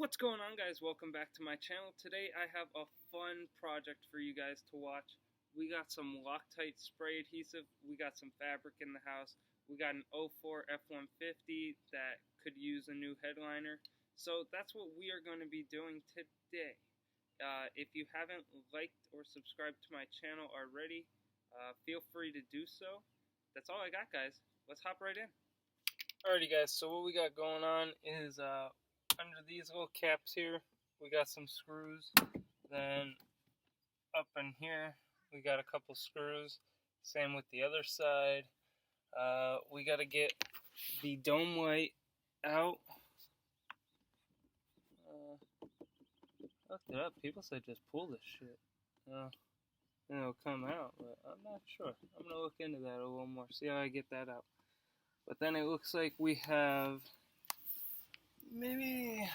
What's going on, guys? Welcome back to my channel. Today I have a fun project for you guys to watch. We got some Loctite spray adhesive, we got some fabric in the house, we got an 04 f150 that could use a new headliner. So that's what we are going to be doing today. If you haven't liked or subscribed to my channel already, feel free to do so. That's all I got, guys. Let's hop right in. Alrighty, guys, so what we got going on is under these little caps here, we got some screws. Then up in here, we got a couple screws. Same with the other side. We got to get the dome light out. Looked it up. People said just pull this shit. And it'll come out, but I'm not sure. I'm going to look into that a little more, see how I get that out. But then it looks like we have maybe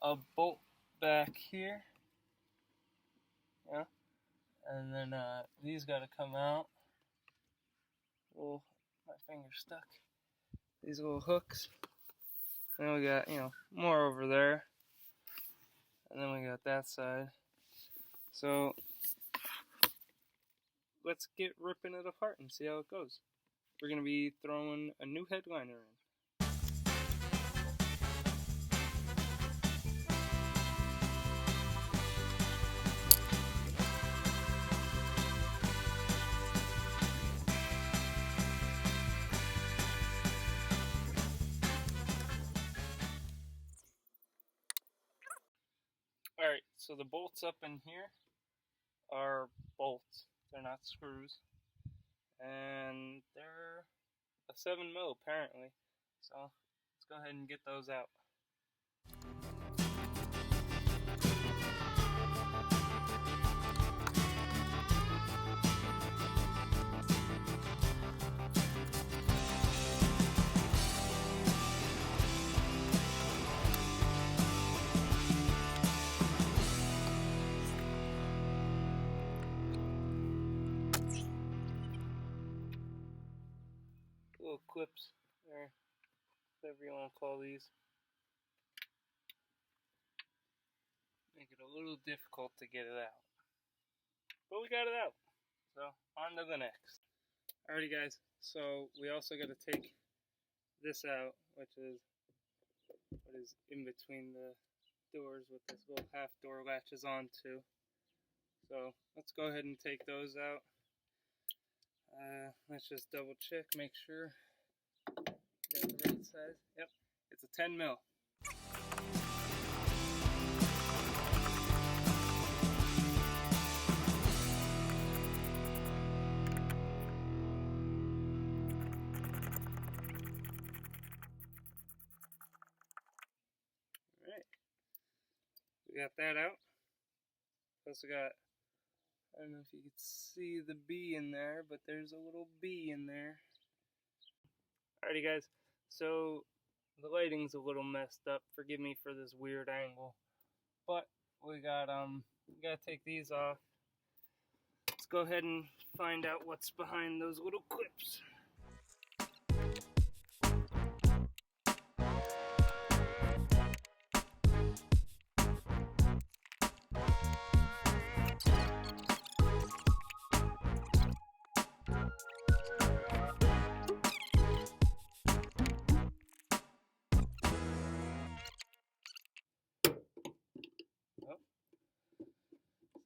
a bolt back here, yeah, and then these got to come out. Oh, my finger's stuck. These little hooks. And then we got, more over there, and then we got that side. So let's get ripping it apart and see how it goes. We're gonna be throwing a new headliner in. Alright, so the bolts up in here are bolts. They're not screws. And they're a 7mm apparently. So let's go ahead and get those out. Little clips, or whatever you want to call these. Make it a little difficult to get it out. But we got it out. So, on to the next. Alrighty, guys. So, we also got to take this out, which is what is in between the doors with this little half door latches onto. So, let's go ahead and take those out. Let's just double check, make sure got the right size. Yep, it's a 10mm. Alright, we got that out. Also got, I don't know if you can see the B in there, but there's a little B in there. Alrighty, guys, so the lighting's a little messed up. Forgive me for this weird angle, but we gotta take these off. Let's go ahead and find out what's behind those little clips.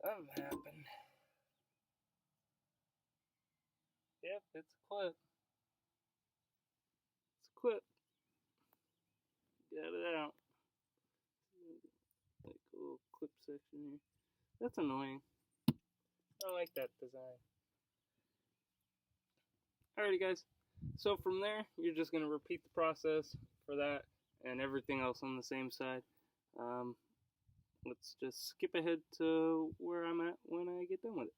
Something happened. Yep, it's a clip. It's a clip. Got it out. Like a little clip section here. That's annoying. I don't like that design. Alrighty, guys. So from there, you're just going to repeat the process for that and everything else on the same side. Let's just skip ahead to where I'm at when I get done with it.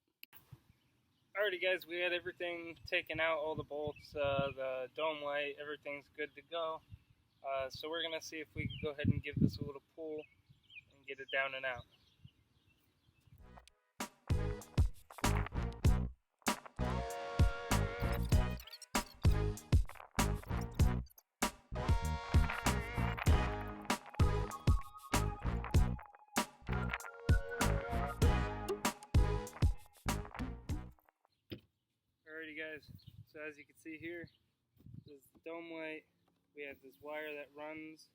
Alrighty, guys, we had everything taken out, all the bolts, the dome light, everything's good to go. So we're going to see if we can go ahead and give this a little pull and get it down and out. guys, so as you can see here, this is the dome light. We have this wire that runs,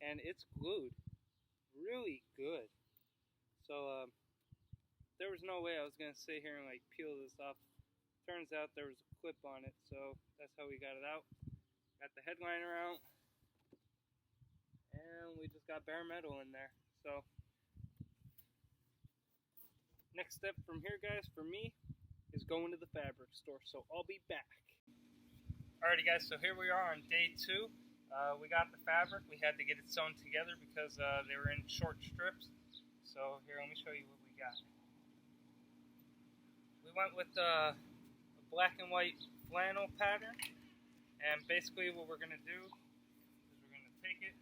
and it's glued really good. So there was no way I was gonna sit here and like peel this off. Turns out there was a clip on it, so that's how we got it out. Got the headliner out, and we just got bare metal in there. So next step from here, guys, for me, is going to the fabric store. So I'll be back. Alrighty, guys. So here we are on day 2. We got the fabric. We had to get it sewn together because they were in short strips. So here, let me show you what we got. We went with a black and white flannel pattern, and basically what we're gonna do is we're gonna take it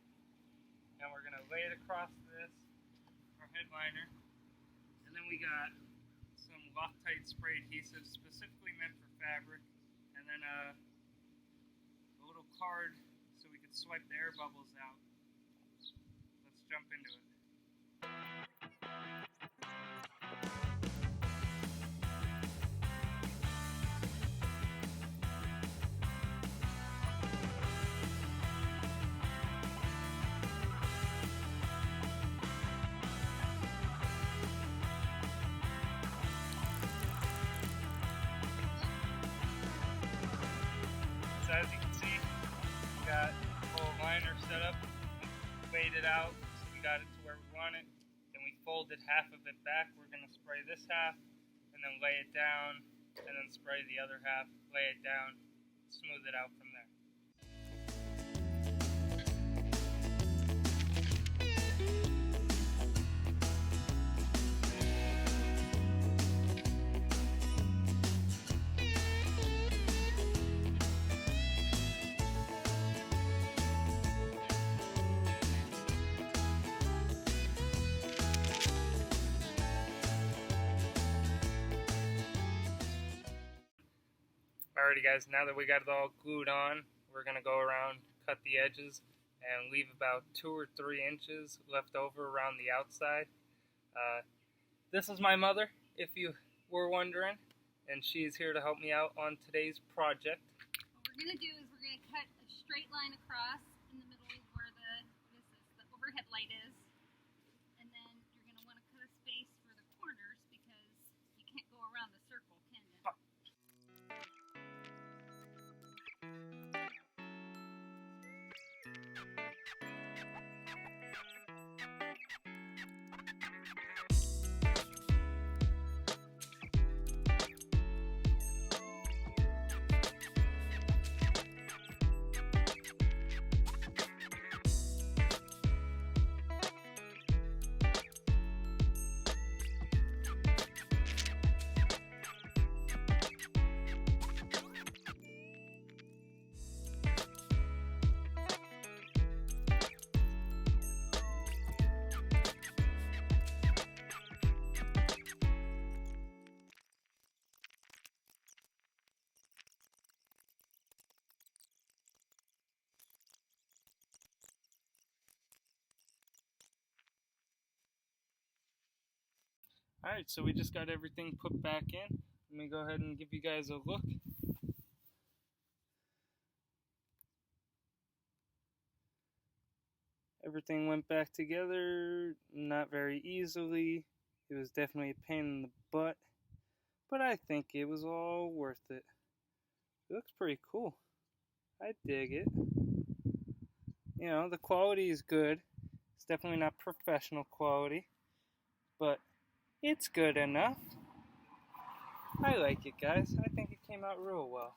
and we're gonna lay it across this, our headliner, and then we got some Loctite spray adhesive specifically meant for fabric, and then a little card so we could swipe the air bubbles out. Let's jump into it. So as you can see, we got the whole liner set up, we laid it out, so we got it to where we want it. Then we folded half of it back. We're going to spray this half, and then lay it down, and then spray the other half, lay it down, smooth it out from there. Alrighty, guys, now that we got it all glued on, we're going to go around, cut the edges, and leave about 2 or 3 inches left over around the outside. This is my mother, if you were wondering, and she's here to help me out on today's project. What we're going to do is we're going to cut a straight line across in the middle where the overhead light is, and then you're going to want to cut a space for the corners because you can't go around the circle, can you? Alright, so we just got everything put back in. Let me go ahead and give you guys a look. Everything went back together, not very easily. It was definitely a pain in the butt, but I think it was all worth it. It looks pretty cool. I dig it. You know, the quality is good. It's definitely not professional quality, but it's good enough. I like it, guys. I think it came out real well.